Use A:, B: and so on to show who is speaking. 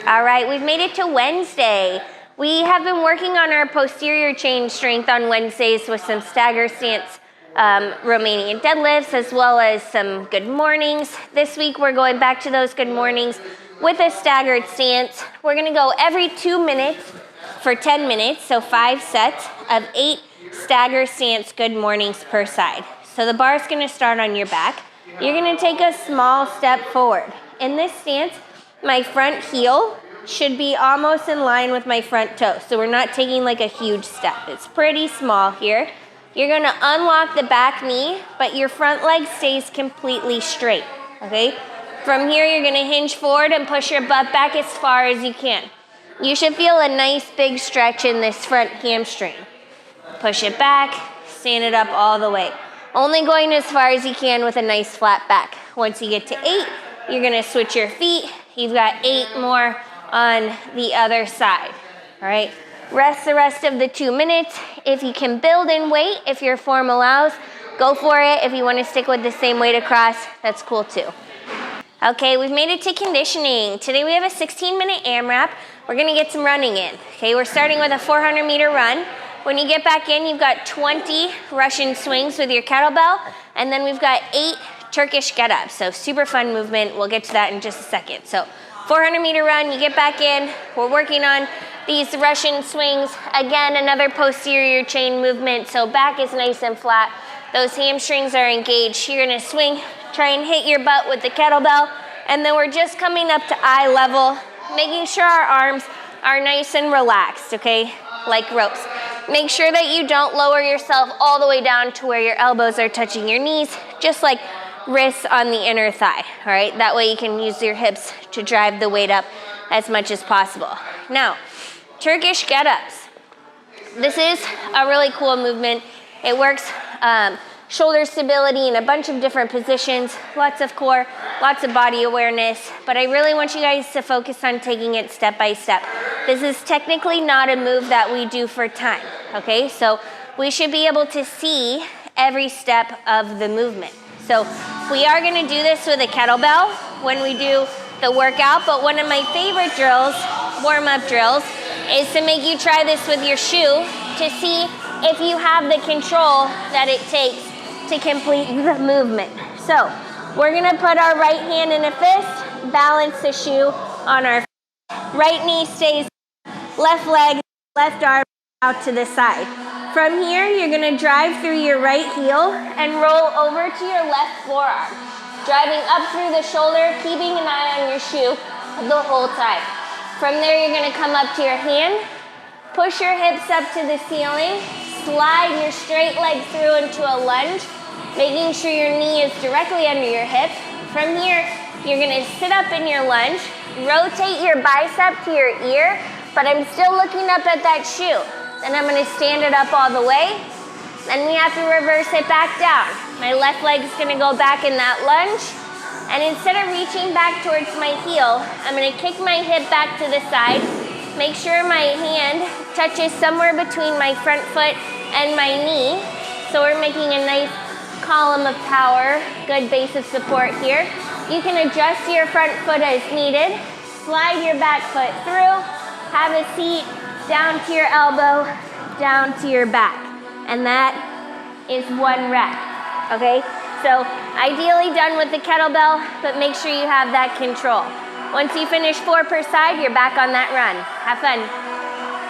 A: All right, we've made it to Wednesday. We have been working on our posterior chain strength on Wednesdays with some stagger stance Romanian deadlifts, as well as some good mornings. This week we're going back to those good mornings with a staggered stance. We're gonna go every 2 minutes for 10 minutes, so 5 sets of 8 stagger stance good mornings per side. So the bar is gonna start on your back. You're gonna take a small step forward. In this stance, my front heel should be almost in line with my front toe. So we're not taking like a huge step. It's pretty small here. You're gonna unlock the back knee, but your front leg stays completely straight, okay? From here, you're gonna hinge forward and push your butt back as far as you can. You should feel a nice big stretch in this front hamstring. Push it back, stand it up all the way. Only going as far as you can with a nice flat back. Once you get to 8, you're gonna switch your feet. You've got 8 more on the other side, all right? Rest the rest of the 2 minutes. If you can build in weight, if your form allows, go for it. If you wanna stick with the same weight across, that's cool too. Okay, we've made it to conditioning. Today we have a 16-minute AMRAP. We're gonna get some running in. Okay, we're starting with a 400-meter run. When you get back in, you've got 20 Russian swings with your kettlebell, and then we've got 8 Turkish Get-Ups. So super fun movement. We'll get to that in just a second. So 400-meter run, you get back in. We're working on these Russian swings. Again, another posterior chain movement, so back is nice and flat. Those hamstrings are engaged. You're gonna swing, try and hit your butt with the kettlebell, and then we're just coming up to eye level, making sure our arms are nice and relaxed, okay? Like ropes. Make sure that you don't lower yourself all the way down to where your elbows are touching your knees, just like wrists on the inner thigh, all right? That way you can use your hips to drive the weight up as much as possible. Now, Turkish Get-Ups. This is a really cool movement. It works shoulder stability in a bunch of different positions, lots of core, lots of body awareness, but I really want you guys to focus on taking it step by step. This is technically not a move that we do for time, okay? So we should be able to see every step of the movement. So we are gonna do this with a kettlebell when we do the workout, but one of my favorite drills, warm-up drills, is to make you try this with your shoe to see if you have the control that it takes to complete the movement. So we're gonna put our right hand in a fist, balance the shoe on our right knee stays, left leg, left arm out to the side. From here, you're gonna drive through your right heel and roll over to your left forearm. Driving up through the shoulder, keeping an eye on your shoe the whole time. From there, you're gonna come up to your hand, push your hips up to the ceiling, slide your straight leg through into a lunge, making sure your knee is directly under your hip. From here, you're gonna sit up in your lunge, rotate your bicep to your ear, but I'm still looking up at that shoe. Then I'm gonna stand it up all the way. Then we have to reverse it back down. My left leg is gonna go back in that lunge. And instead of reaching back towards my heel, I'm gonna kick my hip back to the side. Make sure my hand touches somewhere between my front foot and my knee. So we're making a nice column of power, good base of support here. You can adjust your front foot as needed. Slide your back foot through, have a seat, down to your elbow, down to your back. And that is 1 rep, okay? So ideally done with the kettlebell, but make sure you have that control. Once you finish 4 per side, you're back on that run. Have fun.